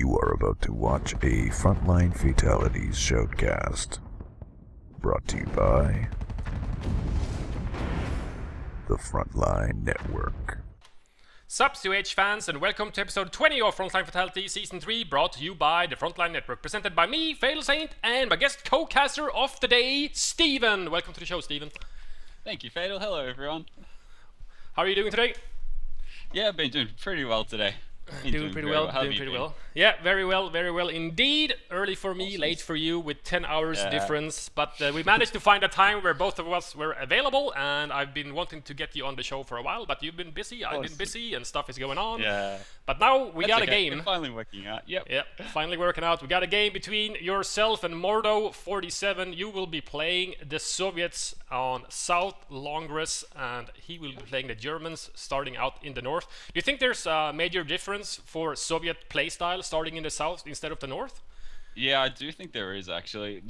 You are about to watch a Frontline Fatalities shoutcast, brought to you by the Frontline Network. Sup, COH fans, and welcome to episode 20 of Frontline Fatalities Season 3, brought to you by the Frontline Network, presented by me, FatalSaint, and my guest co-caster of the day, Stephenn. Welcome to the show, Stephenn. Thank you, Fatal. Hello, everyone. How are you doing today? Yeah, I've been doing pretty well today. Doing pretty well. Yeah, very well indeed. Early for me, Awesome. Late for you, with 10 hours difference. But we managed to find a time where both of us were available, and I've been wanting to get you on the show for a while, but you've been busy, I've been busy, and stuff is going on. Yeah. But now we got a okay. game. It's finally working out. Yep. Yeah, finally working out. We got a game between yourself and Mordo47. You will be playing the Soviets on South Longres, and he will be playing the Germans starting out in the north. Do you think there's a major difference for Soviet playstyle starting in the south instead of the north? Yeah, I do think there is actually.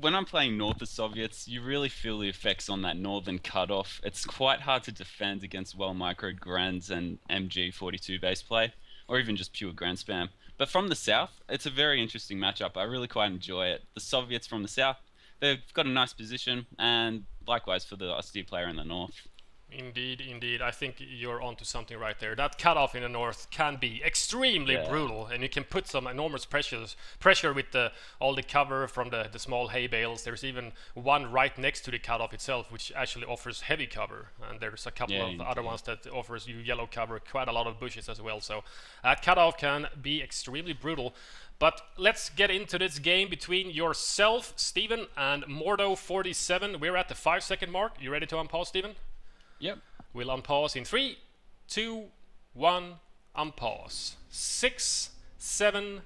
When I'm playing north of Soviets, you really feel the effects on that northern cutoff. It's quite hard to defend against well microed Grans and MG42 base play, or even just pure Grand spam. But from the south, it's a very interesting matchup. I really quite enjoy it. The Soviets from the south, they've got a nice position, and likewise for the austere player in the north. Indeed. I think you're onto something right there. That cutoff in the north can be extremely brutal, and you can put some enormous pressure with all the cover from the small hay bales. There's even one right next to the cutoff itself, which actually offers heavy cover, and there's a couple of other ones that offers you yellow cover, quite a lot of bushes as well. So that cutoff can be extremely brutal. But let's get into this game between yourself, Stephenn, and Mordo47. We're at the 5-second mark. You ready to unpause, Stephenn? Yep. We'll unpause in 3, 2, 1, unpause. 6, 7,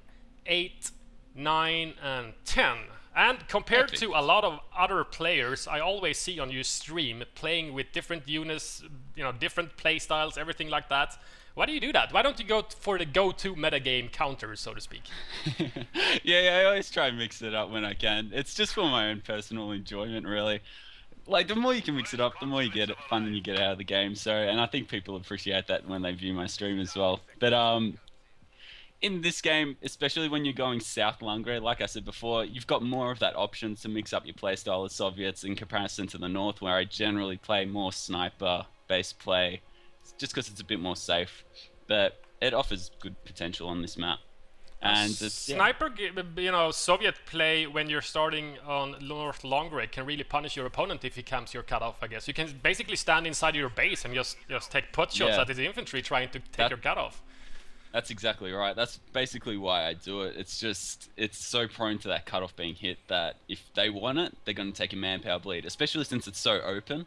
8, 9, and 10. And compared to a lot of other players I always see on your stream playing with different units, different play styles, everything like that. Why do you do that? Why don't you go for the go-to metagame counters, so to speak? Yeah, I always try and mix it up when I can. It's just for my own personal enjoyment, really. Like, the more you can mix it up, the more you get it fun and you get out of the game. So, and I think people appreciate that when they view my stream as well. But in this game, especially when you're going South Langre, like I said before, you've got more of that option to mix up your playstyle as Soviets in comparison to the North, where I generally play more sniper-based play, just because it's a bit more safe. But it offers good potential on this map. And sniper, Soviet play when you're starting on North Longray can really punish your opponent if he camps your cutoff, I guess. You can basically stand inside your base and just take pot shots at his infantry trying to take your cutoff. That's exactly right. That's basically why I do it. It's just, it's so prone to that cutoff being hit that if they want it, they're going to take a manpower bleed. Especially since it's so open,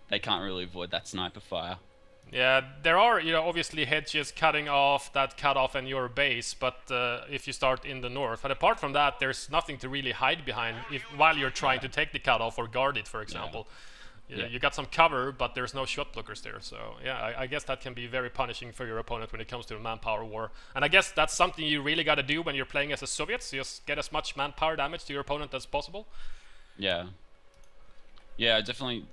they can't really avoid that sniper fire. Yeah, there are, obviously hedges cutting off that cutoff in your base, but if you start in the north. But apart from that, there's nothing to really hide behind while you're trying to take the cutoff or guard it, for example. You got some cover, but there's no shot blockers there. So, I guess that can be very punishing for your opponent when it comes to a manpower war. And I guess that's something you really got to do when you're playing as a Soviet, so just get as much manpower damage to your opponent as possible. Yeah, definitely.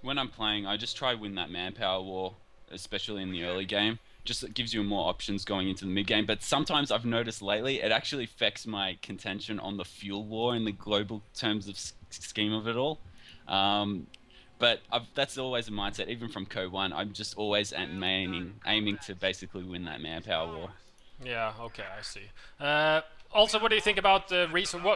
When I'm playing, I just try to win that manpower war, especially in the early game. Just it gives you more options going into the mid game. But sometimes I've noticed lately, it actually affects my contention on the fuel war in the global terms of scheme of it all. But that's always a mindset, even from Code 1. I'm just always aiming to basically win that manpower war. Yeah, okay, I see. Also, what do you think about the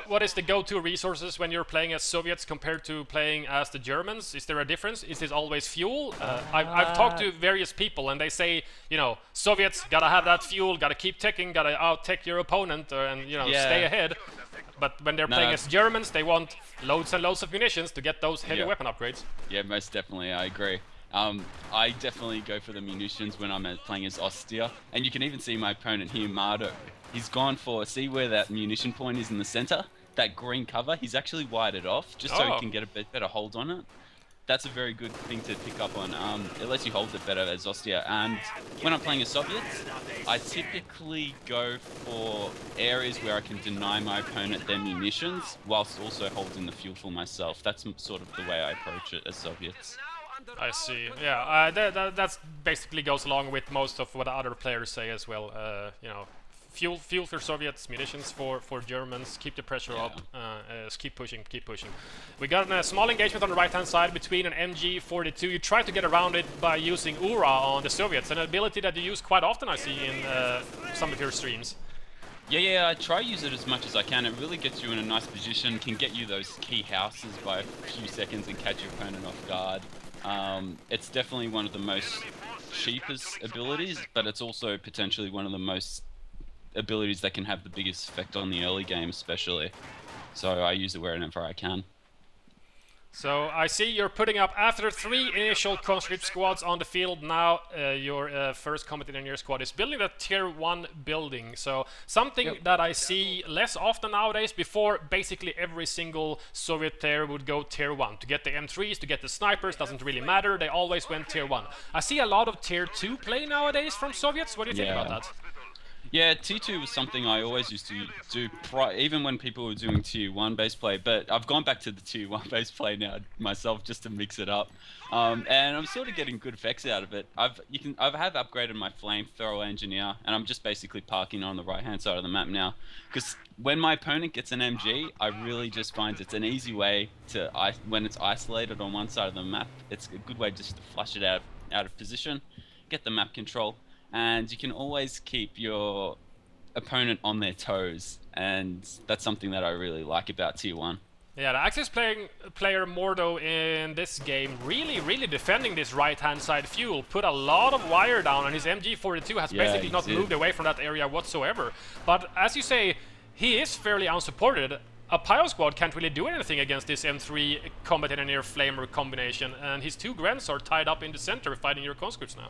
what is the go-to resources when you're playing as Soviets compared to playing as the Germans? Is there a difference? Is it always fuel? I've talked to various people and they say, Soviets gotta have that fuel, gotta keep teching, gotta out-tech your opponent and stay ahead. But when they're playing as Germans, they want loads and loads of munitions to get those heavy weapon upgrades. Yeah, most definitely, I agree. I definitely go for the munitions when I'm playing as austere. And you can even see my opponent here, Mordo. He's gone for, see where that munition point is in the center? That green cover, he's actually wired it off, just so he can get a bit better hold on it. That's a very good thing to pick up on. It lets you hold it better as austere. And when I'm playing as Soviets, I typically go for areas where I can deny my opponent their munitions, whilst also holding the fuel for myself. That's sort of the way I approach it as Soviets. I see. Yeah, that basically goes along with most of what other players say as well. fuel for Soviets, munitions for Germans. Keep the pressure up. Keep pushing, keep pushing. We got a small engagement on the right-hand side between an MG42. You try to get around it by using URA on the Soviets, an ability that you use quite often, I see, in some of your streams. Yeah, I try to use it as much as I can. It really gets you in a nice position, can get you those key houses by a few seconds and catch your opponent off guard. It's definitely one of the most cheapest abilities, but it's also potentially one of the most abilities that can have the biggest effect on the early game especially. So I use it wherever I can. So I see you're putting up, after 3 initial conscript squads on the field now, your first combat engineer squad is building a tier 1 building. So something that I see less often nowadays. Before, basically every single Soviet player would go tier 1. To get the M3s, to get the snipers, doesn't really matter. They always went tier 1. I see a lot of tier 2 play nowadays from Soviets. What do you think about that? Yeah, T2 was something I always used to do, even when people were doing tier 1 base play, but I've gone back to the tier 1 base play now myself just to mix it up. And I'm sort of getting good effects out of it. I have upgraded my flamethrower engineer, and I'm just basically parking on the right-hand side of the map now. Because when my opponent gets an MG, I really just find it's an easy way to, when it's isolated on one side of the map, it's a good way just to flush it out of position, get the map control. And you can always keep your opponent on their toes, and that's something that I really like about tier 1. Yeah, the Axis player Mordo in this game really defending this right-hand side fuel. Put a lot of wire down, and his MG42 has basically not moved away from that area whatsoever. But as you say, he is fairly unsupported. A Pyro squad can't really do anything against this M3 combat engineer flamer combination, and his 2 Grens are tied up in the center fighting your conscripts now.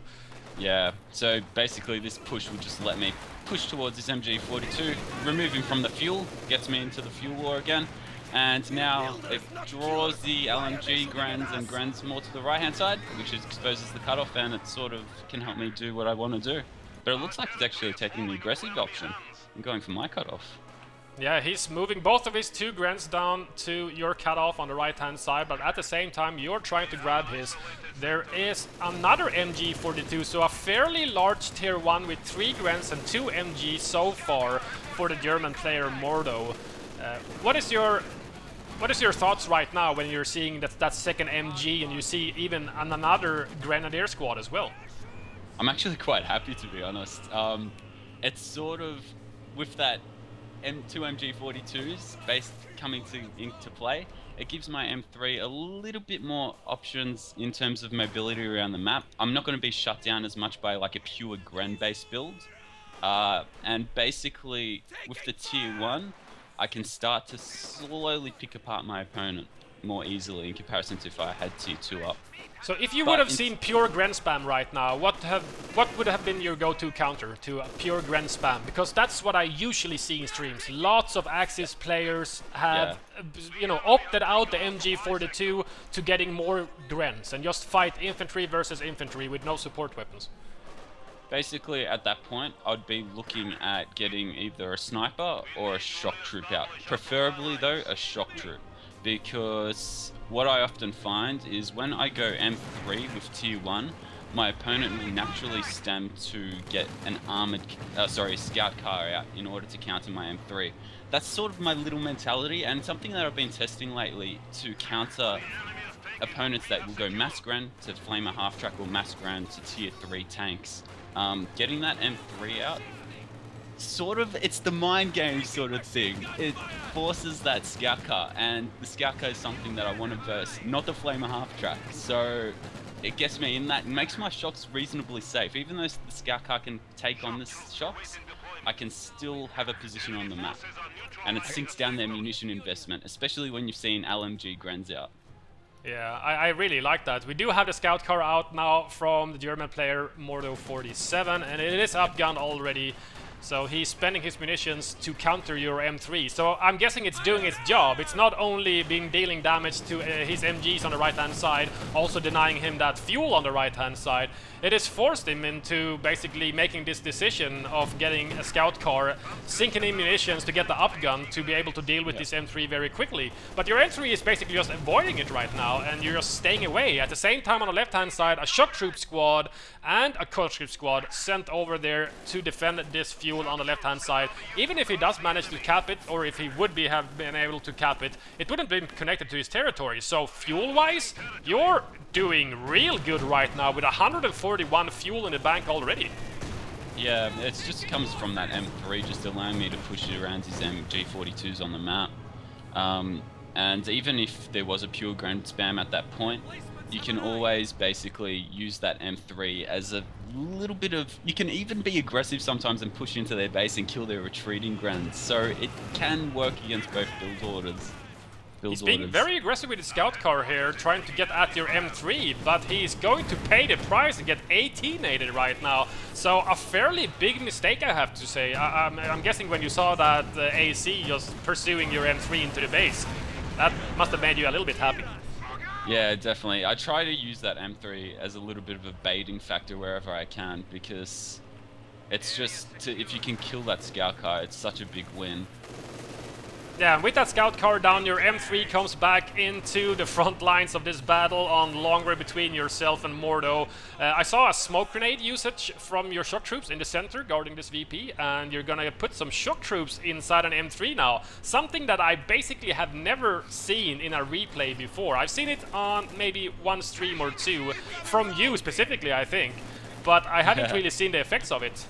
Yeah, so basically this push will just let me push towards this MG42, remove him from the fuel, gets me into the fuel war again, and now it draws the LMG Grens and Grens more to the right-hand side, which exposes the cutoff, and it sort of can help me do what I want to do. But it looks like it's actually taking the aggressive option and going for my cutoff. Yeah, he's moving both of his 2 Grens down to your cutoff on the right-hand side, but at the same time you're trying to grab his. There is another MG42, so a fairly large tier 1 with 3 Grens and 2 MG so far for the German player Mordo. What is your thoughts right now when you're seeing that second MG and you see even another Grenadier squad as well? I'm actually quite happy, to be honest. It's sort of with that two MG42s coming into play, it gives my M3 a little bit more options in terms of mobility around the map. I'm not going to be shut down as much by like a pure Gren-based build. And basically, with the tier 1, I can start to slowly pick apart my opponent more easily in comparison to if I had tier 2 up. So if you would have seen pure Gren spam right now, what would have been your go-to counter to a pure Gren spam? Because that's what I usually see in streams. Lots of Axis players have, opted out the MG42 to getting more Grens and just fight infantry versus infantry with no support weapons. Basically, at that point, I'd be looking at getting either a sniper or a shock troop out. Preferably, though, a shock troop. Because what I often find is when I go M3 with tier 1, my opponent will naturally stem to get an scout car out in order to counter my M3. That's sort of my little mentality, and something that I've been testing lately to counter opponents that will go mass Gren to Flamer half track or mass Gren to tier 3 tanks. Getting that M3 out, sort of, it's the mind game sort of thing. It forces that scout car, and the scout car is something that I want to burst, not the Flamer half track. So it gets me in that and makes my shots reasonably safe. Even though the scout car can take on the shots, I can still have a position on the map. And it sinks down their munition investment, especially when you've seen LMG Grens out. Yeah, I really like that. We do have the scout car out now from the German player Mordo47, and it is upgunned already. So he's spending his munitions to counter your M3. So I'm guessing it's doing its job. It's not only dealing damage to his MGs on the right-hand side, also denying him that fuel on the right-hand side. It has forced him into basically making this decision of getting a scout car, sinking in munitions to get the upgun to be able to deal with this M3 very quickly. But your M3 is basically just avoiding it right now, and you're just staying away. At the same time, on the left-hand side, a shock troop squad and a conscript squad sent over there to defend this fuel fuel on the left-hand side. Even if he does manage to cap it, or if he would have been able to cap it, it wouldn't have been connected to his territory. So fuel-wise, you're doing real good right now with 141 fuel in the bank already. Yeah, it just comes from that M3 just allowing me to push it around his MG42s on the map. And even if there was a pure ground spam at that point, you can always basically use that M3 as a little bit of... You can even be aggressive sometimes and push into their base and kill their retreating grunts. So it can work against both build orders. He's being very aggressive with his scout car here, trying to get at your M3, but he's going to pay the price and get 18-aided right now. So a fairly big mistake, I have to say. I'm guessing when you saw that AC just pursuing your M3 into the base, that must have made you a little bit happy. Yeah, definitely. I try to use that M3 as a little bit of a baiting factor wherever I can, because it's just, if you can kill that scout car, it's such a big win. Yeah, with that scout car down, your M3 comes back into the front lines of this battle on long way between yourself and Mordo. I saw a smoke grenade usage from your shock troops in the center guarding this VP, and you're gonna put some shock troops inside an M3 now. Something that I basically have never seen in a replay before. I've seen it on maybe one stream or two, from you specifically, I think, but I haven't really seen the effects of it.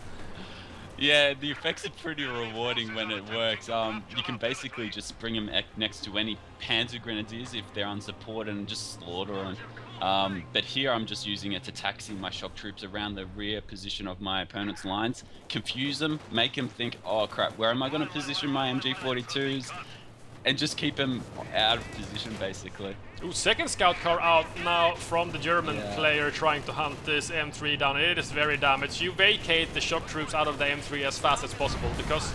Yeah, the effects are pretty rewarding when it works. You can basically just bring them next to any Panzer Grenadiers if they're unsupported and just slaughter them. But here I'm just using it to taxi my shock troops around the rear position of my opponent's lines, confuse them, make them think, oh crap, where am I going to position my MG42s? And just keep them out of position, basically. Ooh, second scout car out now from the German player trying to hunt this M3 down. It is very damaged. You vacate the shock troops out of the M3 as fast as possible, because,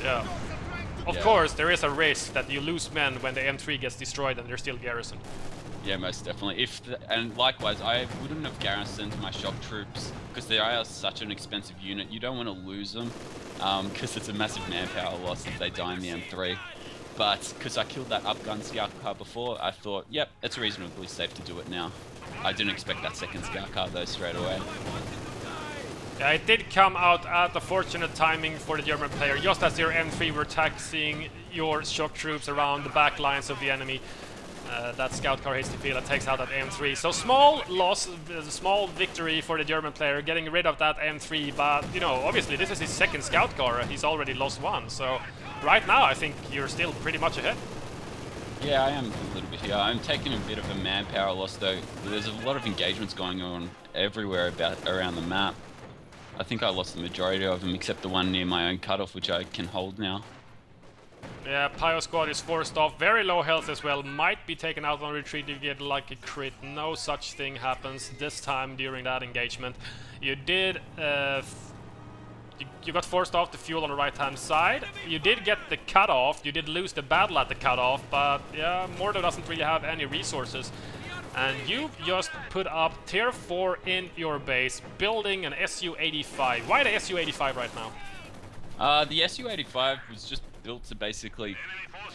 of course, there is a risk that you lose men when the M3 gets destroyed and they're still garrisoned. Yeah, most definitely. And likewise, I wouldn't have garrisoned my shock troops, because they are such an expensive unit. You don't want to lose them, because it's a massive manpower loss if they die in the M3. But because I killed that upgun scout car before, I thought, yep, it's reasonably safe to do it now. I didn't expect that second scout car though straight away. Yeah, it did come out at the fortunate timing for the German player, just as your M3 were taxiing your shock troops around the back lines of the enemy. That scout car hits the field and takes out that M3. So small loss, small victory for the German player, getting rid of that M3, but, you know, obviously this is his second scout car, he's already lost one, so right now I think you're still pretty much ahead. Yeah, I am a little bit here. I'm taking a bit of a manpower loss though. There's a lot of engagements going on everywhere around the map. I think I lost the majority of them except the one near my own cutoff, which I can hold now. Yeah, Pyro Squad is forced off. Very low health as well. Might be taken out on retreat if you get like a crit. No such thing happens this time during that engagement. You did... you got forced off the fuel on the right-hand side. You did get the cutoff. You did lose the battle at the cutoff, but yeah, Mordo doesn't really have any resources. And you just put up tier 4 in your base, building an Su-85. Why the Su-85 right now? The Su-85 was just built to basically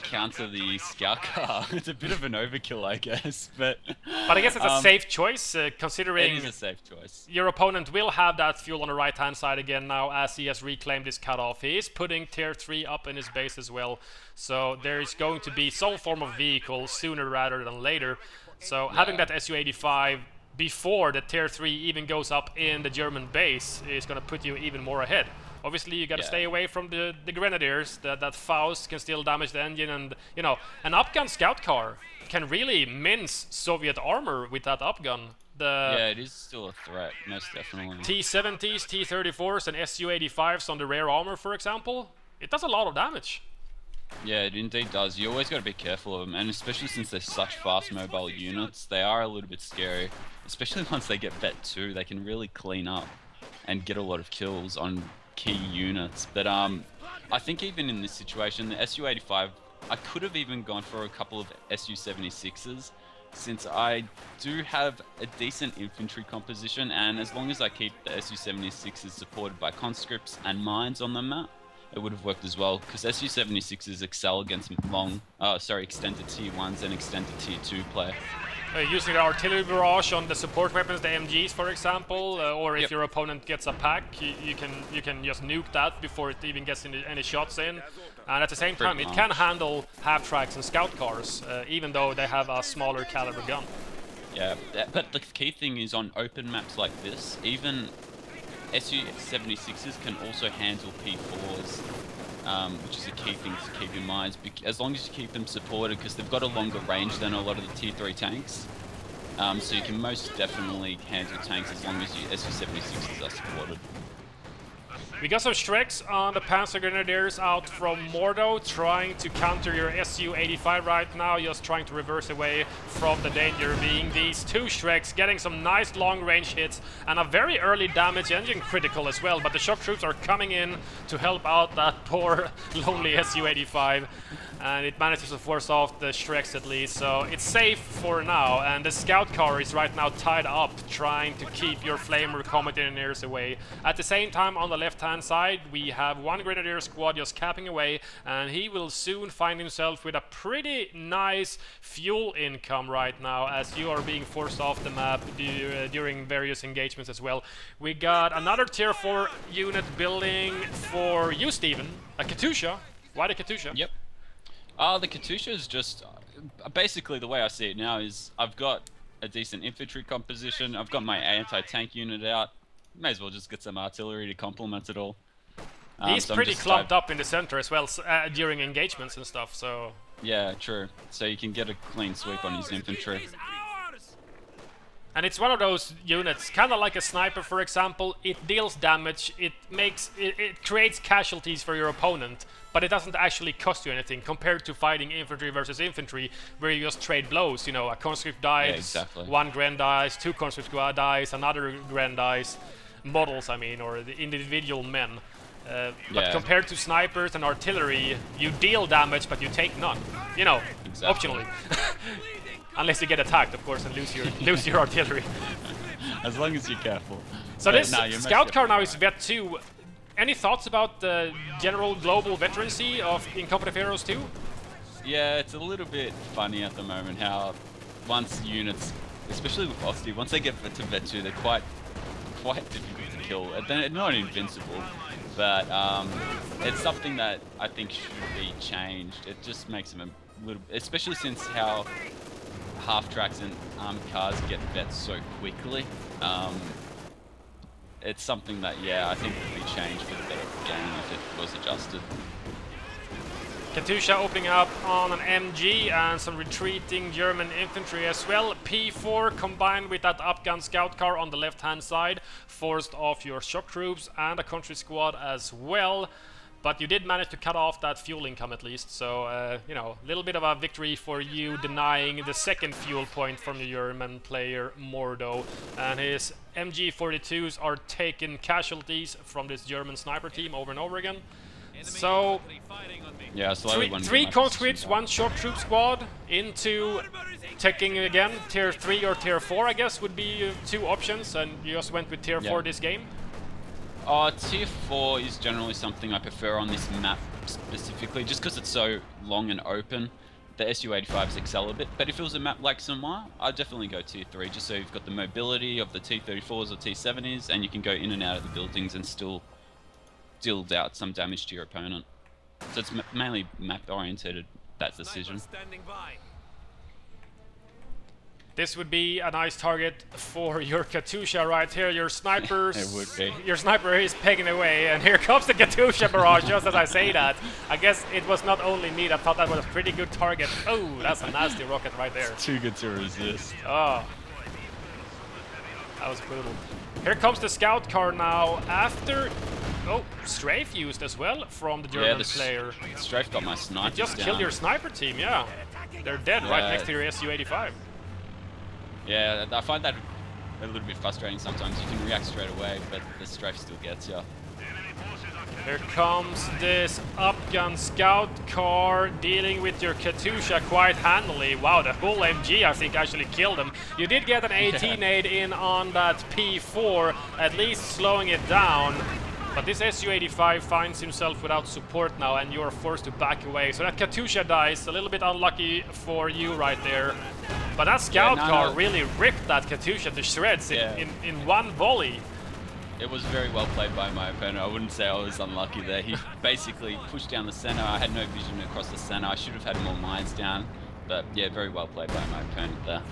counter the scout car. It's a bit of an overkill, I guess, but I guess it's a safe choice, considering it is a safe choice. Your opponent will have that fuel on the right-hand side again now, as he has reclaimed his cutoff. He is putting tier 3 up in his base as well, so there is going to be some form of vehicle sooner rather than later. So having that Su-85 before the tier 3 even goes up in the German base is going to put you even more ahead. Obviously, you got to stay away from the Grenadiers. That Faust can still damage the engine, and you know, an upgun scout car can really mince Soviet armor with that upgun. Yeah, it is still a threat, most definitely. T-70s, T-34s, and Su-85s on the rear armor, for example, it does a lot of damage. Yeah, it indeed does. You always got to be careful of them, and especially since they're such fast mobile units, they are a little bit scary. Especially once they get vet 2, they can really clean up and get a lot of kills on key units. But I think even in this situation, the Su-85, I could have even gone for a couple of Su-76s, since I do have a decent infantry composition, and as long as I keep the Su-76s supported by conscripts and mines on the map, it would have worked as well, because Su-76s excel against extended tier 1s and extended tier 2 play. using the artillery barrage on the support weapons, the MGs, for example, or if your opponent gets a pack, you can just nuke that before it even gets any shots in. And at the same time, it can handle half-tracks and scout cars, even though they have a smaller caliber gun. Yeah, but the key thing is on open maps like this, even Su-76s can also handle P4s, which is a key thing to keep in mind, as long as you keep them supported, because they've got a longer range than a lot of the Tier 3 tanks. So you can most definitely handle tanks as long as your Su-76s are supported. We got some Shreks on the Panzer Grenadiers out from Mordo, trying to counter your Su-85 right now, just trying to reverse away from the danger, being these two Shreks, getting some nice long-range hits, and a very early damage engine critical as well, but the shock troops are coming in to help out that poor, lonely Su-85, and it manages to force off the Shreks at least, so it's safe for now, and the scout car is right now tied up, trying to keep your Flamer Comet Engineers away. At the same time, on the left-hand side, we have one Grenadier squad just capping away, and he will soon find himself with a pretty nice fuel income right now, as you are being forced off the map during various engagements as well. We got another Tier 4 unit building for you, Stephen, a Katusha. Why the Katusha? Yep. The Katusha is just, basically the way I see it now is I've got a decent infantry composition, I've got my anti-tank unit out, may as well just get some artillery to complement it all. He's so pretty clumped up in the center as well during engagements and stuff, so... Yeah, true. So you can get a clean sweep on his infantry. And it's one of those units, kind of like a sniper, for example. It deals damage, it creates casualties for your opponent, but it doesn't actually cost you anything compared to fighting infantry versus infantry, where you just trade blows. You know, a conscript dies, Yeah, exactly. one Gren dies, two conscript dies, another Gren dies, models, I mean, or the individual men. But compared to snipers and artillery, you deal damage, but you take none. You know, optionally. Unless you get attacked, of course, and lose your artillery. As long as you're careful. So this scout car now is Vet 2. Any thoughts about the general global veterancy in Company of Heroes 2? Yeah, it's a little bit funny at the moment how once units, especially with Osty, once they get to Vet 2, they're quite difficult to kill. They're not invincible, but it's something that I think should be changed. It just makes them a little, especially since how half-tracks and armed cars get vets so quickly. It's something that, yeah, I think would be changed for the better of the game if it was adjusted. Katusha opening up on an MG and some retreating German infantry as well. P4 combined with that upgun scout car on the left-hand side forced off your shock troops and a country squad as well. But you did manage to cut off that fuel income at least, so, you know, a little bit of a victory for you, denying the second fuel point from the German player Mordo. And his MG42s are taking casualties from this German sniper team over and over again. So, yeah, three conscripts, one shock troop squad into taking again Tier 3 or Tier 4, I guess, would be two options, and you just went with Tier 4 this game. Tier 4 is generally something I prefer on this map specifically, just because it's so long and open. The Su-85s excel a bit, but if it was a map like Samar, I'd definitely go Tier 3, just so you've got the mobility of the T-34s or T-70s, and you can go in and out of the buildings and still deal out some damage to your opponent. So it's mainly map-oriented, that decision. This would be a nice target for your Katusha right here. Your snipers, it would be. Your sniper is pegging away, and here comes the Katusha barrage. Just as I say that, I guess it was not only me that thought that was a pretty good target. Oh, that's a nasty rocket right there. It's too good to resist. Oh, that was brutal. Here comes the scout car now. After, strafe used as well from the German player. Strafe got my sniper. Just killed your sniper team. Yeah, they're dead right next to your Su-85. Yeah, I find that a little bit frustrating sometimes. You can react straight away, but the strafe still gets you. Here comes this upgun scout car dealing with your Katusha quite handily. Wow, the whole MG I think actually killed him. You did get an 18 nade in on that P4, at least slowing it down. But this Su-85 finds himself without support now, and you're forced to back away. So that Katusha dies, a little bit unlucky for you right there. But that scout Yeah, car really ripped that Katyusha to shreds in one volley. It was very well played by my opponent. I wouldn't say I was unlucky there. He basically pushed down the center. I had no vision across the center. I should have had more mines down. But yeah, very well played by my opponent there.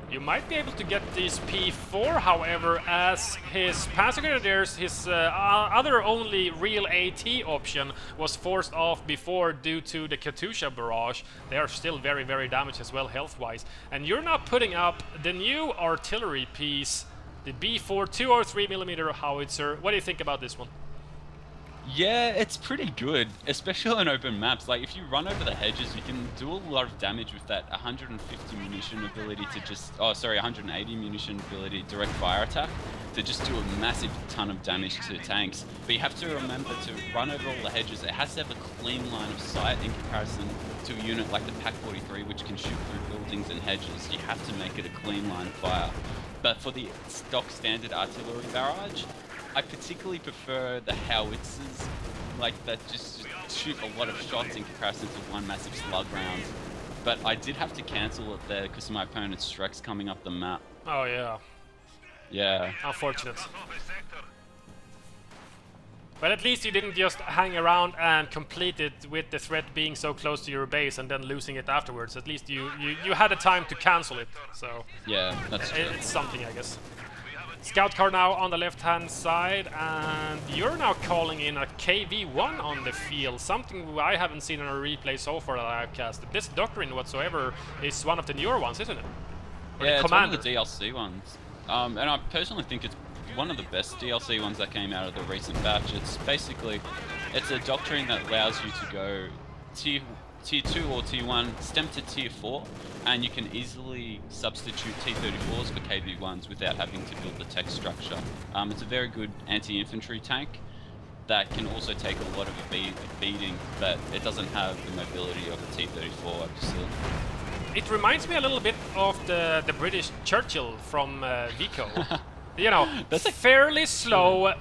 You might be able to get this P4, however, as his Panzer Grenadiers, his other only real AT option was forced off before due to the Katyusha barrage. They are still very, very damaged as well health-wise. And you're now putting up the new artillery piece, the B4 203mm howitzer. What do you think about this one? Yeah, it's pretty good, especially on open maps. Like, if you run over the hedges, you can do a lot of damage with that 150 munition ability to just... Oh, sorry, 180 munition ability direct fire attack to just do a massive ton of damage to tanks. But you have to remember to run over all the hedges. It has to have a clean line of sight in comparison to a unit like the PaK-43, which can shoot through buildings and hedges. You have to make it a clean line of fire. But for the stock standard artillery barrage, I particularly prefer the howitzers, like that just shoot a lot of shots in comparison to one massive slug round. But I did have to cancel it there because of my opponent's Shreks coming up the map. Oh yeah. Yeah. Unfortunate. But at least you didn't just hang around and complete it with the threat being so close to your base and then losing it afterwards. At least you had a time to cancel it, so... Yeah, that's true. It's something, I guess. Scout car now on the left-hand side, and you're now calling in a KV-1 on the field, something I haven't seen on a replay so far that I've casted. This doctrine whatsoever is one of the newer ones, isn't it? Or yeah, the it's one of Commander. the DLC ones. And I personally think it's one of the best DLC ones that came out of the recent batch. It's basically, it's a doctrine that allows you to go tier 2 or tier 1, stem to tier 4, and you can easily substitute T-34s for KV-1s without having to build the tech structure. It's a very good anti-infantry tank that can also take a lot of a beating, but it doesn't have the mobility of a T-34, obviously. It reminds me a little bit of the British Churchill from Vico. You know, that's a fairly slow,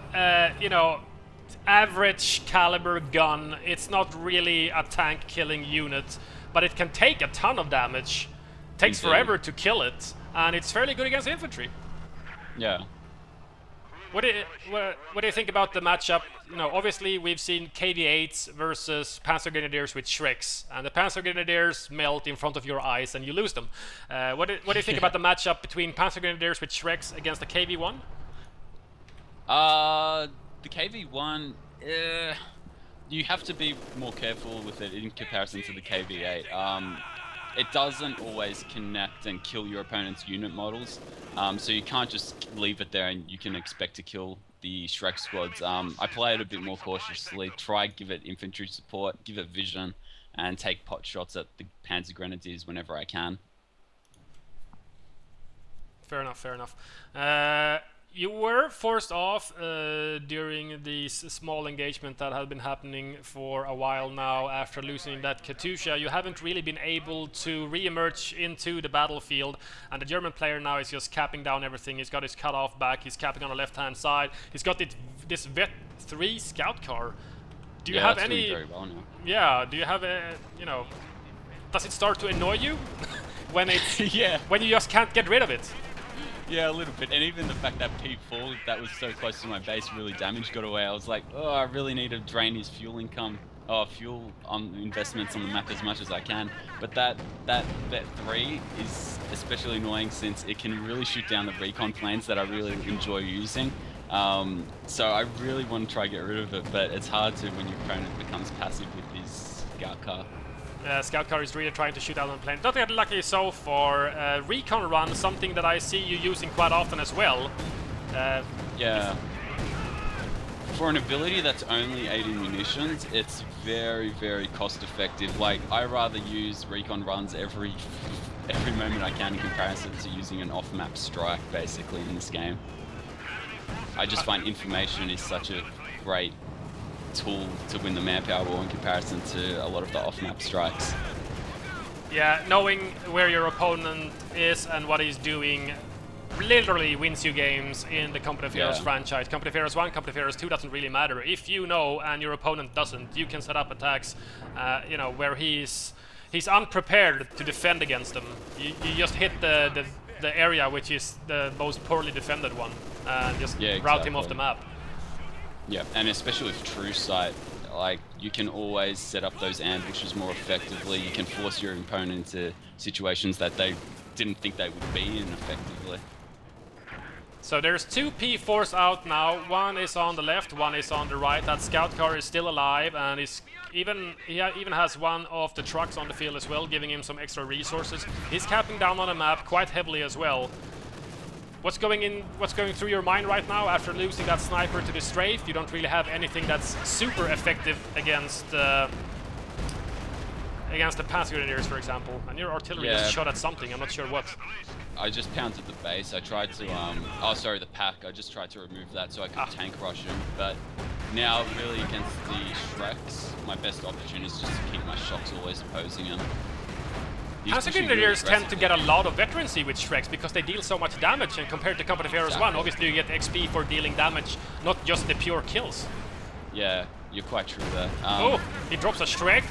you know, average caliber gun. It's not really a tank killing unit, but it can take a ton of damage. Takes forever to kill it, and it's fairly good against infantry. Yeah. What do you think about the matchup? You know, obviously we've seen KV-8s versus Panzer Grenadiers with Shreks, and the Panzer Grenadiers melt in front of your eyes and you lose them. What do you think about the matchup between Panzer Grenadiers with Shreks against the KV-1? The KV-1, you have to be more careful with it in comparison to the KV-8. It doesn't always connect and kill your opponent's unit models, so you can't just leave it there and you can expect to kill the Shrek squads. I play it a bit more cautiously, try give it infantry support, give it vision, and take pot shots at the Panzer Grenadiers whenever I can. Fair enough, fair enough. You were forced off during this small engagement that had been happening for a while now after losing that Katyusha. You haven't really been able to re-emerge into the battlefield, and the German player now is just capping down everything. He's got his cut-off back, he's capping on the left-hand side, he's got this Vet-3 scout car. Do you have any... Doing very well now. Yeah, do you have a... you know... Does it start to annoy you? when it's... Yeah. When you just can't get rid of it? Yeah, a little bit, and even the fact that P4 that was so close to my base really damaged got away. I was like, oh, I really need to drain his fuel income, fuel investments on the map as much as I can. But that Vet-3 is especially annoying since it can really shoot down the Recon planes that I really enjoy using. So I really want to try to get rid of it, but it's hard to when your opponent becomes passive with his scout car. Scout car is really trying to shoot out on the plane. Not get lucky so far. Recon run, something that I see you using quite often as well. Yeah. For an ability that's only 80 munitions, it's very, very cost effective. Like, I rather use Recon runs every moment I can in comparison to using an off-map strike, basically, in this game. I just find information is such a great tool to win the manpower war in comparison to a lot of the off-map strikes. Yeah, knowing where your opponent is and what he's doing literally wins you games in the Company of Heroes franchise. Company of Heroes 1, Company of Heroes 2 doesn't really matter. If you know and your opponent doesn't, you can set up attacks, you know, where he's he's unprepared to defend against them. You just hit the area which is the most poorly defended one, and just route him off the map. Yeah, and especially with True Sight, like, you can always set up those ambushes more effectively. You can force your opponent into situations that they didn't think they would be in effectively. So there's 2 P4s out now. One is on the left, one is on the right. That scout car is still alive, and he even has one of the trucks on the field as well, giving him some extra resources. He's capping down on the map quite heavily as well. What's going through your mind right now after losing that sniper to the strafe? You don't really have anything that's super effective against the pass grenadiers, for example. And your artillery just shot at something, I'm not sure what. I just pounded the base. I tried to, the pack. I just tried to remove that so I could tank rush him. But now, really, against the Shreks, my best opportunity is just to keep my shocks always opposing him. Panzer Grenadiers tend to get a lot of veterancy with Shreks because they deal so much damage, and compared to Company Pharaohs 1, obviously you get XP for dealing damage, not just the pure kills. Yeah, you're quite true there. Oh, he drops a Shrek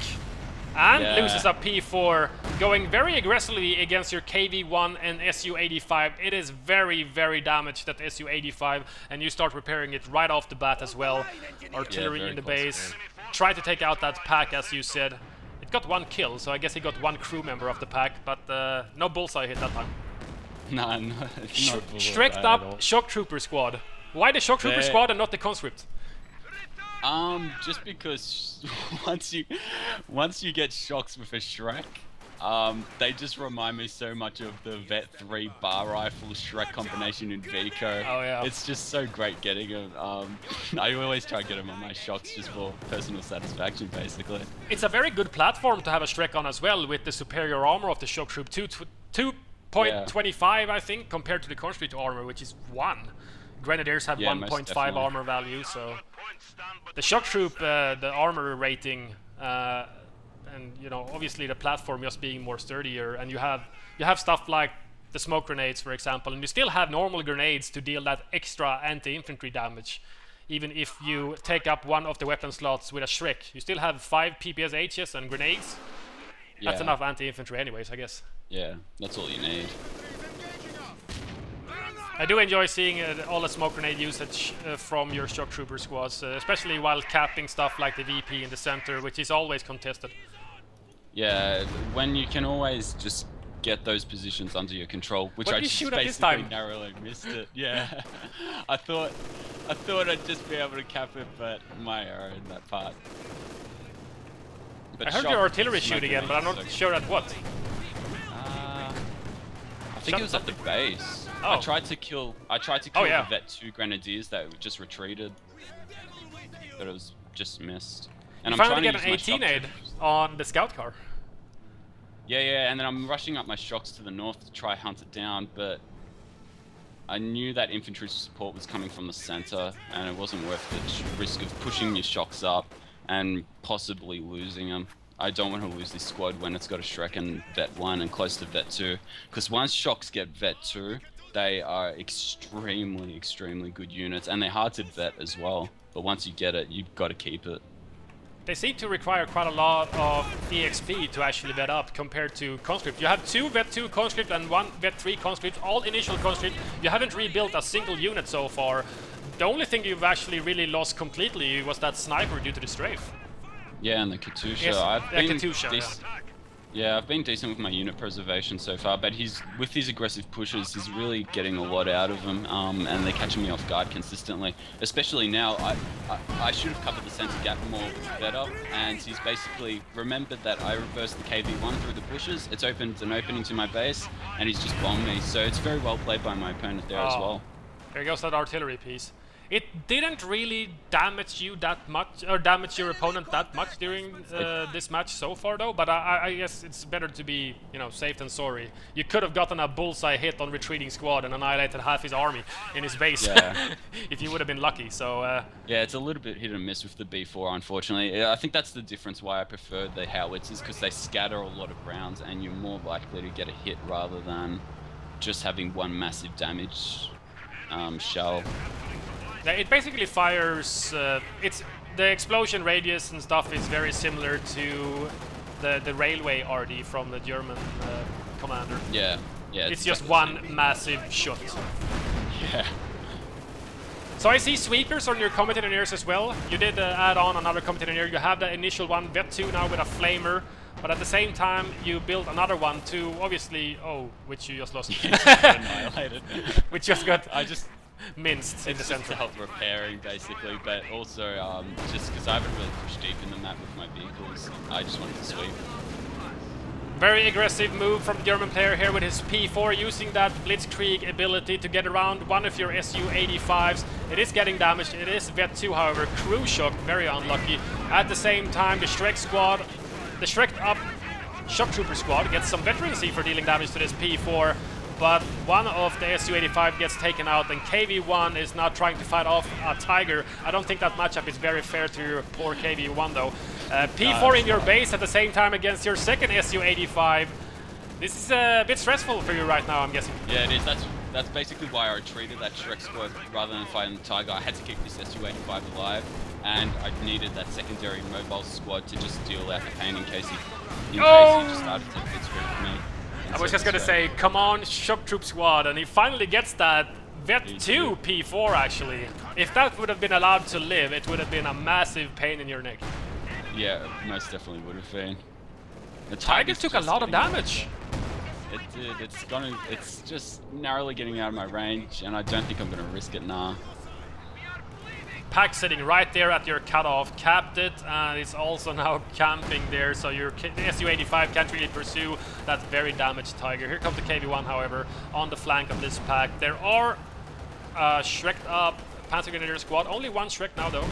and loses a P4, going very aggressively against your KV-1 and Su-85. It is very, very damaged, that Su-85, and you start repairing it right off the bat as well. Artillery in the base. Try to take out that pack, as you said. It got 1 kill, so I guess he got 1 crew member of the pack, but no bullseye hit that time. No, no Strecked up Shock Trooper squad. Why the Shock Trooper squad and not the conscript? Just because once you get shocks with a Shrek, they just remind me so much of the Vet 3 bar rifle Shrek combination in Vico. Oh yeah. It's just so great getting them. I always try to get them on my shocks just for personal satisfaction, basically. It's a very good platform to have a Shrek on as well, with the superior armor of the Shock Troop 2.25, I think, compared to the conscript armor, which is 1. Grenadiers have 1.5 armor value, so the Shock Troop, the armor rating, and you know, obviously the platform just being more sturdier, and you have stuff like the smoke grenades, for example, and you still have normal grenades to deal that extra anti-infantry damage. Even if you take up one of the weapon slots with a Shrek, you still have 5 PPSHs and grenades. Yeah. That's enough anti-infantry anyways, I guess. Yeah, that's all you need. I do enjoy seeing all the smoke grenade usage from your Shock Trooper squads, especially while capping stuff like the VP in the center, which is always contested. Yeah, when you can always just get those positions under your control, which I just basically narrowly missed it. Yeah, I thought I'd just be able to cap it, but my error in that part. But I heard your artillery shoot again, but I'm not sure at what. I think it was at the base. Oh. I tried to kill the Vet 2 Grenadiers that just retreated, but it was just missed. And I'm trying to get an 18-aid on the scout car. Yeah, and then I'm rushing up my shocks to the north to try hunt it down, but I knew that infantry support was coming from the center, and it wasn't worth the risk of pushing your shocks up and possibly losing them. I don't want to lose this squad when it's got a Shrek and Vet 1 and close to Vet 2, because once shocks get Vet 2, they are extremely, extremely good units, and they're hard to vet as well. But once you get it, you've got to keep it. They seem to require quite a lot of EXP to actually vet up compared to conscript. You have 2 Vet 2 conscript and 1 Vet 3 conscript, all initial conscript. You haven't rebuilt a single unit so far. The only thing you've actually really lost completely was that sniper due to the strafe. Yeah, and the Katusha. Yes, I've been decent with my unit preservation so far, but with his aggressive pushes, he's really getting a lot out of them, and they're catching me off guard consistently. Especially now, I should have covered the center gap more better, and he's basically remembered that I reversed the KV-1 through the bushes. It's opened an opening to my base, and he's just bombed me. So it's very well played by my opponent there as well. There goes that artillery piece. It didn't really damage you that much, or damage your opponent that much during this match so far, though. But I guess it's better to be, you know, safe than sorry. You could have gotten a bullseye hit on retreating squad and annihilated half his army in his base, if you would have been lucky. So yeah, it's a little bit hit and miss with the B4, unfortunately. I think that's the difference why I prefer the howitzers, because they scatter a lot of rounds, and you're more likely to get a hit rather than just having one massive damage shell. It basically fires, the explosion radius and stuff is very similar to the railway RD from the German commander. Yeah. It's just one massive shot. Yeah. So I see sweepers on your combat engineers as well. You did add on another combat engineer. You have the initial one, Vet 2 now with a flamer. But at the same time, you built another one to obviously... Oh, which you just lost. Annihilated. Which just got I just... minced in the It's just center. to help repairing, basically, but also just because I haven't really pushed deep in the map with my vehicles, I just wanted to sweep. Very aggressive move from the German player here with his P4, using that Blitzkrieg ability to get around one of your Su-85s. It is getting damaged. It is Vet 2, however. Crew shock, very unlucky. At the same time, the Shrek squad, the Shrek up shock trooper squad gets some veterancy for dealing damage to this P4. But one of the Su-85 gets taken out, and KV-1 is now trying to fight off a Tiger. I don't think that matchup is very fair to your poor KV-1 though. P4 in your base at the same time against your second Su-85. This is a bit stressful for you right now, I'm guessing. Yeah, it is. That's basically why I retreated that Shrek squad rather than fighting the Tiger. I had to keep this Su-85 alive, and I needed that secondary mobile squad to just deal out the pain in case he just started to blitzkrieg me. I was just gonna say, come on, shock troop squad, and he finally gets that Vet 2 P4 actually. If that would have been allowed to live, it would have been a massive pain in your neck. Yeah, most definitely would have been. The Tiger took a lot of damage. It did. It's just narrowly getting out of my range, and I don't think I'm gonna risk it now. Pack sitting right there at your cutoff, capped it, and it's also now camping there, so your Su-85 can't really pursue that very damaged Tiger. Here comes the KV-1, however, on the flank of this pack. There are Shrek'd up Panzer Grenadier squad. Only one Shrek now, though.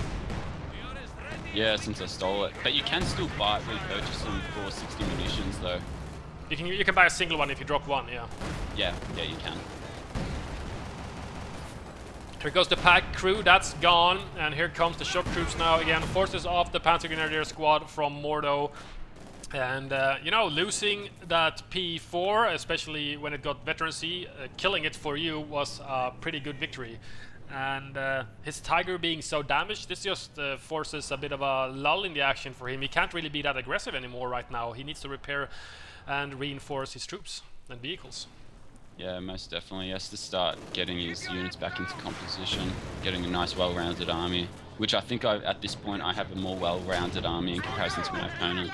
Yeah, since I stole it. But you can still repurchase them for 60 munitions, though. You can buy a single one if you drop one, yeah. Yeah, you can. Here goes the pack crew, that's gone, and here comes the shock troops now again. Forces off the Panzer Grenadier squad from Mordo. And, you know, losing that P4, especially when it got veterancy, killing it for you was a pretty good victory. And his Tiger being so damaged, this just forces a bit of a lull in the action for him. He can't really be that aggressive anymore right now. He needs to repair and reinforce his troops and vehicles. Yeah, most definitely. He has to start getting his units back into composition, getting a nice well-rounded army, which I think at this point I have a more well-rounded army in comparison to my opponent.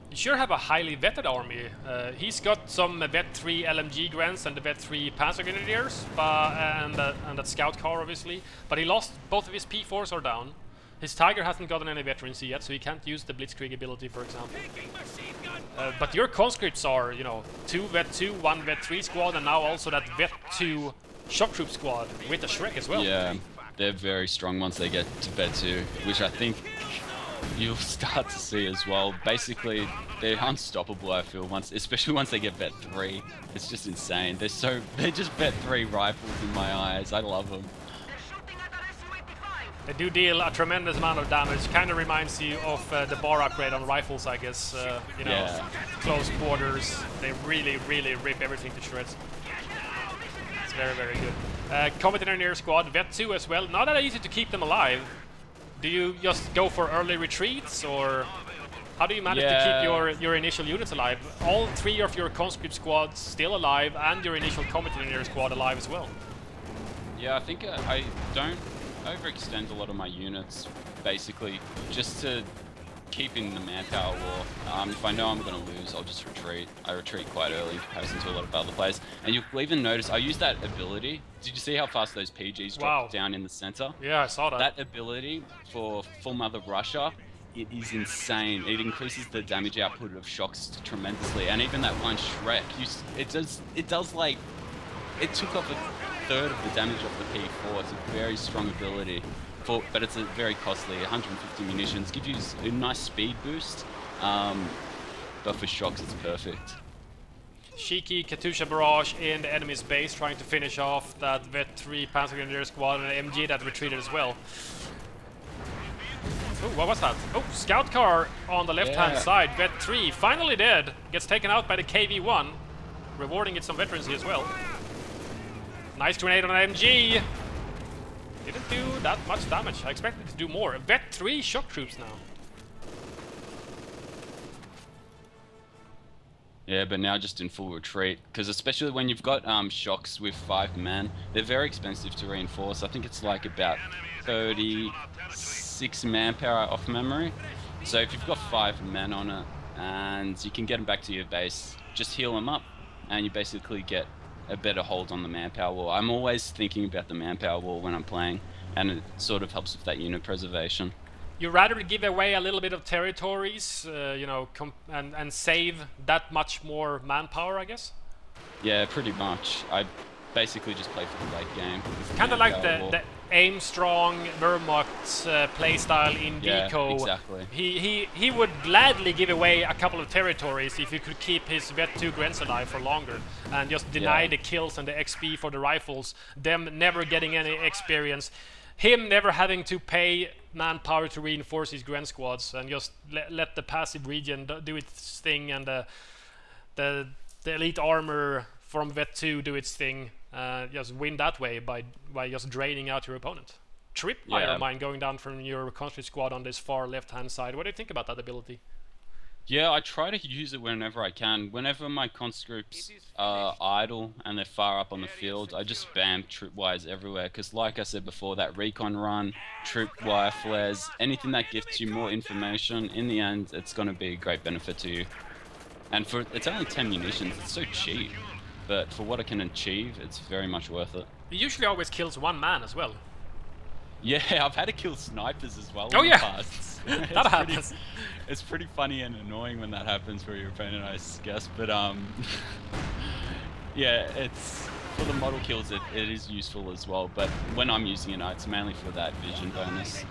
You sure have a highly vetted army. He's got some Vet 3 LMG grants and the Vet 3 Panzer Grenadiers, and that scout car obviously, but he lost both of his P4s are down. His Tiger hasn't gotten any veterancy yet, so he can't use the Blitzkrieg ability, for example. But your conscripts are, you know, 2 Vet 2, 1 Vet 3 squad, and now also that Vet 2 shock troop squad with the Shrek as well. Yeah, they're very strong once they get to Vet 2, which I think you'll start to see as well. Basically, they're unstoppable, I feel, especially once they get Vet 3. It's just insane. They're just Vet 3 rifles in my eyes. I love them. They do deal a tremendous amount of damage. Kind of reminds you of the bar upgrade on rifles, I guess. You know, Yeah. Close quarters. They really, really rip everything to shreds. It's very, very good. Combat Engineer squad, Vet 2 as well. Not that easy to keep them alive. Do you just go for early retreats, or how do you manage to keep your initial units alive? All 3 of your conscript squads still alive, and your initial combat engineer squad alive as well. Yeah, I think I don't overextend a lot of my units, basically, just to keep in the manpower war. If I know I'm going to lose, I'll just retreat. I retreat quite early in comparison to a lot of other players. And you'll even notice, I use that ability. Did you see how fast those PGs dropped down in the center? Yeah, I saw that. That ability for Full Mother Russia, it is insane. It increases the damage output of shocks tremendously. And even that one Shrek, it does like, it took off a third of the damage of the P4. It's a very strong ability, but it's a very costly. 150 munitions gives you a nice speed boost, but for shocks it's perfect. Shiki, Katusha Barrage in the enemy's base, trying to finish off that Vet 3 Panzer Grenadier squad, and an MG that retreated as well. Oh, what was that? Oh, scout car on the left-hand side. Vet 3 finally dead. Gets taken out by the KV-1, rewarding it some veterancy as well. Nice grenade on an MG. Didn't do that much damage. I expected it to do more. Vet 3 shock troops now. Yeah, but now just in full retreat, because especially when you've got shocks with 5 men, they're very expensive to reinforce. I think it's like about 36 manpower off memory. So if you've got 5 men on it, and you can get them back to your base, just heal them up, and you basically get a better hold on the manpower wall. I'm always thinking about the manpower wall when I'm playing, and it sort of helps with that unit preservation. You rather give away a little bit of territories, you know, and save that much more manpower, I guess? Yeah, pretty much. I basically just play for the late game. Kind of like the aim strong Vermont playstyle in Yeah, Vico. exactly. He would gladly give away a couple of territories if he could keep his Vet 2 Grens alive for longer and just deny the kills and the XP for the rifles, them never getting any experience, him never having to pay manpower to reinforce his Gren squads, and just let the passive region do its thing, and the elite armor from Vet 2 do its thing. Just win that way by just draining out your opponent. Tripwire mine going down from your conscript squad on this far left hand side. What do you think about that ability? Yeah, I try to use it whenever I can. Whenever my conscripts are idle and they're far up on the field, I just spam tripwires everywhere. Because like I said before, that recon run, tripwire flares, anything that gives you more information, in the end, it's going to be a great benefit to you. And it's only 10 munitions, it's so cheap. But for what it can achieve, it's very much worth it. It usually always kills one man as well. Yeah, I've had to kill snipers as well in the past. That happens. It's pretty funny and annoying when that happens for your opponent, I guess. But yeah, it's for the model kills. It is useful as well. But when I'm using it, it's mainly for that vision bonus.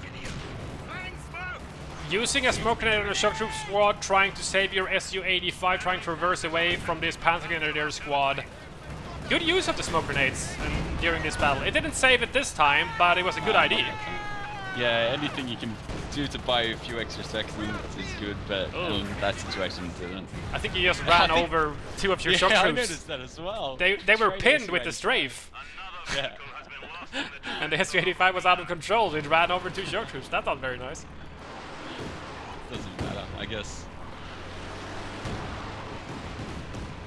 Using a smoke grenade on a shock troop squad, trying to save your Su-85, trying to reverse away from this Panther Grenadier squad. Good use of the smoke grenades during this battle. It didn't save it this time, but it was a good idea. Yeah, anything you can do to buy a few extra seconds is good, but that situation didn't. I think you just ran over 2 of your shock troops. I noticed that as well. They were pinned with the strafe. Yeah. And the Su-85 was out of control. It ran over 2 shock troops. That's not very nice. Doesn't matter, I guess.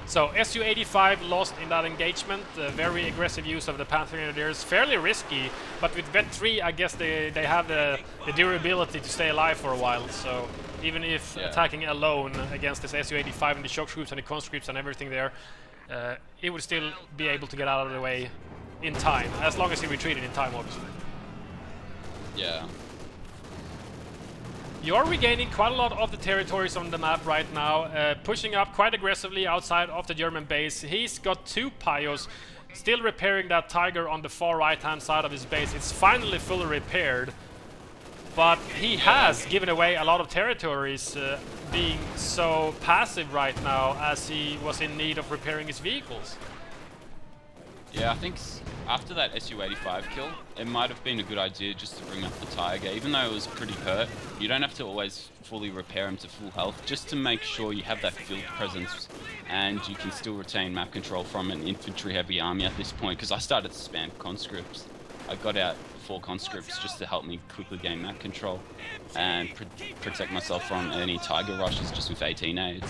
So Su-85 lost in that engagement. Very aggressive use of the Panther Grenadiers. Fairly risky, but with Vet 3 I guess they have the durability to stay alive for a while. So even if attacking alone against this Su-85 and the shock troops and the conscripts and everything there, it would still be able to get out of the way in time, as long as he retreated in time, obviously. Yeah. You're regaining quite a lot of the territories on the map right now, pushing up quite aggressively outside of the German base. He's got 2 Pios, still repairing that Tiger on the far right-hand side of his base. It's finally fully repaired, but he has given away a lot of territories, being so passive right now as he was in need of repairing his vehicles. Yeah, I think after that Su-85 kill, it might have been a good idea just to bring up the Tiger. Even though it was pretty hurt, you don't have to always fully repair him to full health, just to make sure you have that field presence and you can still retain map control from an infantry-heavy army at this point, because I started to spam conscripts. I got out 4 conscripts just to help me quickly gain map control and protect myself from any Tiger rushes just with 18 aids.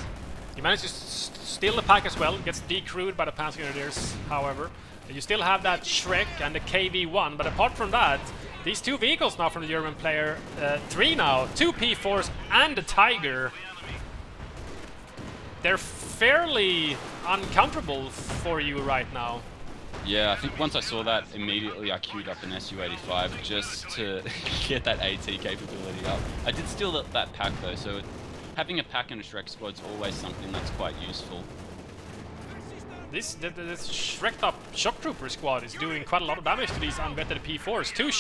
You managed to steal the pack as well, gets decrewed by the Panther Grenadiers, however. You still have that Shrek and the KV-1, but apart from that, these 2 vehicles now from the German player, 3 now, 2 P4s and the Tiger. They're fairly uncomfortable for you right now. Yeah, I think once I saw that, immediately I queued up an Su-85 just to get that AT capability up. I did steal that pack though, so having a pack and a Shrek squad is always something that's quite useful. This Shreked up shock trooper squad is doing quite a lot of damage to these unvetted P4s. 2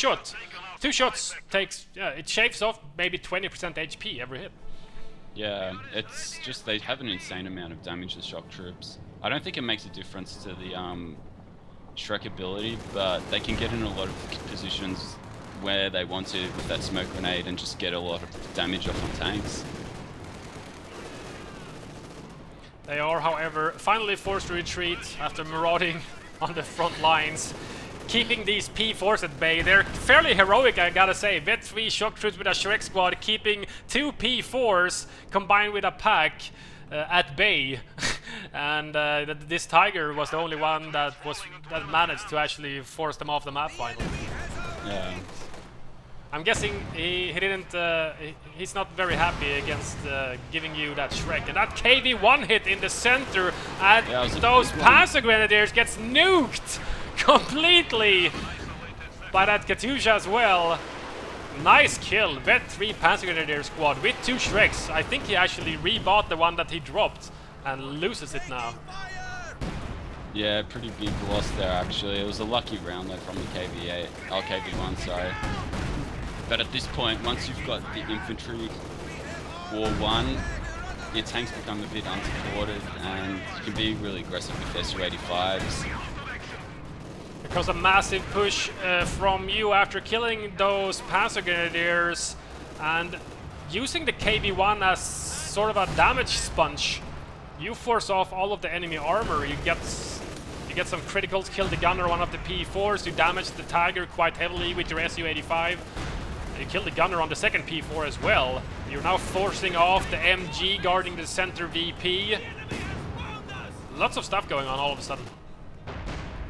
shots takes, it shaves off maybe 20% HP every hit. Yeah, it's just they have an insane amount of damage to shock troops. I don't think it makes a difference to the Shrek ability, but they can get in a lot of positions where they want to with that smoke grenade and just get a lot of damage off on tanks. They are, however, finally forced to retreat after marauding on the front lines, keeping these P4s at bay. They're fairly heroic, I gotta say. Vet 3 shock troops with a Shrek squad, keeping 2 P4s combined with a pack at bay. and this Tiger was the only one that managed to actually force them off the map finally. Yeah. I'm guessing he didn't. He's not very happy against giving you that Shrek, and that KV1 hit in the center, and those Panzer Grenadiers gets nuked completely by that Katyusha as well. Nice kill, Vet 3 Panzer Grenadier squad with 2 Shreks. I think he actually rebought the one that he dropped and loses it now. Yeah, pretty big loss there actually. It was a lucky round though from the KV8, oh KV1, sorry. But at this point, once you've got the infantry war 1, your tanks become a bit unsupported and you can be really aggressive with Su-85s. Because a massive push from you after killing those Panzer Grenadiers and using the KV1 as sort of a damage sponge. You force off all of the enemy armor, you get some criticals, kill the gunner, one of the P4s, you damage the Tiger quite heavily with your Su-85. You kill the gunner on the second P4 as well. You're now forcing off the MG guarding the center VP. Lots of stuff going on all of a sudden.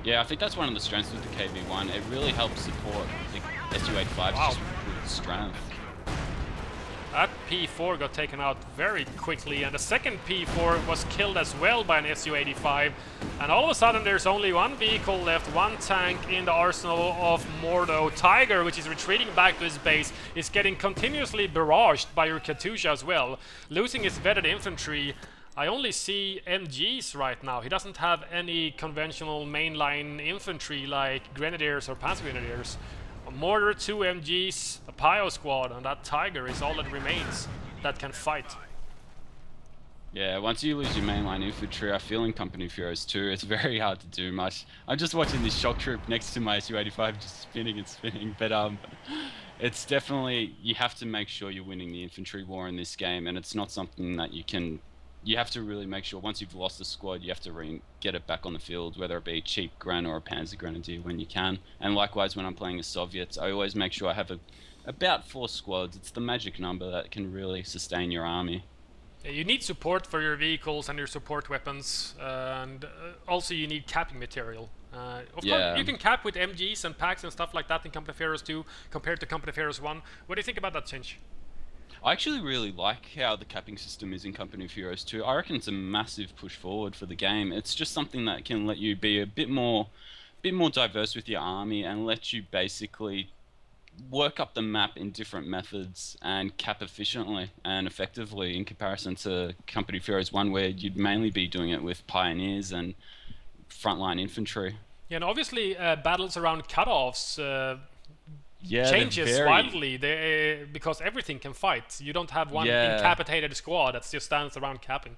Yeah, I think that's one of the strengths with the KV1. It really helps support the Su-85s just with strength. That P4 got taken out very quickly, and the second P4 was killed as well by an Su-85. And all of a sudden there's only one vehicle left, one tank in the arsenal of Mordo. Tiger, which is retreating back to his base, is getting continuously barraged by your Katyusha as well, losing his vetted infantry. I only see MGs right now. He doesn't have any conventional mainline infantry like Grenadiers or Panzer Grenadiers. A Mortar, 2 MGs, a Pio squad, and that Tiger is all that remains that can fight. Yeah, once you lose your mainline infantry, I feel in Company of Heroes 2, it's very hard to do much. I'm just watching this shock troop next to my Su-85 just spinning and spinning, but it's definitely, you have to make sure you're winning the infantry war in this game, and it's not something that you have to really make sure once you've lost the squad, you have to get it back on the field, whether it be a cheap Gren or a Panzer Grenadier when you can. And likewise, when I'm playing as Soviets, I always make sure I have about 4 squads. It's the magic number that can really sustain your army. You need support for your vehicles and your support weapons, and also you need capping material. Of course, you can cap with MGs and packs and stuff like that in Company of Heroes 2 compared to Company of Heroes 1. What do you think about that change? I actually really like how the capping system is in Company of Heroes 2. I reckon it's a massive push forward for the game. It's just something that can let you be a bit more diverse with your army and let you basically work up the map in different methods and cap efficiently and effectively in comparison to Company of Heroes 1, where you'd mainly be doing it with pioneers and frontline infantry. Yeah, and obviously battles around cutoffs changes wildly because everything can fight. You don't have one incapacitated squad that just stands around capping.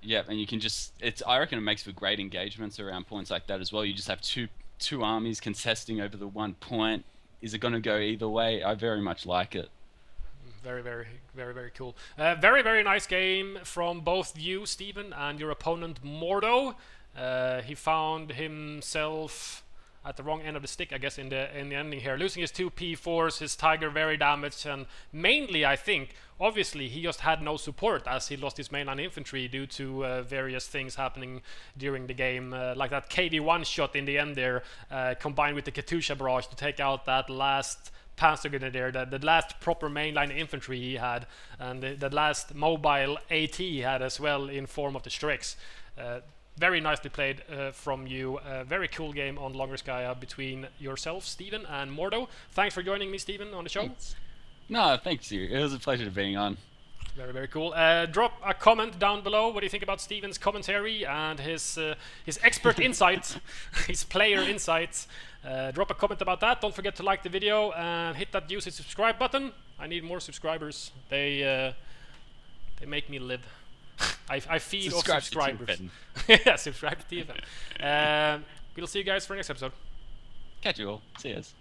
Yeah, and you can just, I reckon it makes for great engagements around points like that as well. You just have two armies contesting over the one point. Is it going to go either way? I very much like it. Very, very, very, very cool. Very, very nice game from both you, Stephen, and your opponent, Mordo. He found himself at the wrong end of the stick, I guess, in the ending here. Losing his 2 P4s, his Tiger very damaged, and mainly, I think, obviously, he just had no support as he lost his mainline infantry due to various things happening during the game, like that KV1 shot in the end there, combined with the Katyusha barrage to take out that last Panzer Grenadier, the last proper mainline infantry he had, and the last mobile AT he had as well in form of the Strix. Very nicely played from you. Very cool game on Longerskaya between yourself, Stephen, and Mordo. Thanks for joining me, Stephen, on the show. Thanks. No, thanks you. It was a pleasure being on. Very, very cool. Drop a comment down below. What do you think about Stephen's commentary and his expert insights, his player insights? Drop a comment about that. Don't forget to like the video and hit that use subscribe button. I need more subscribers. They make me live. I feed off subscribers. Yeah, subscribe to Stephenn. We'll see you guys for next episode. Catch you all. See yous.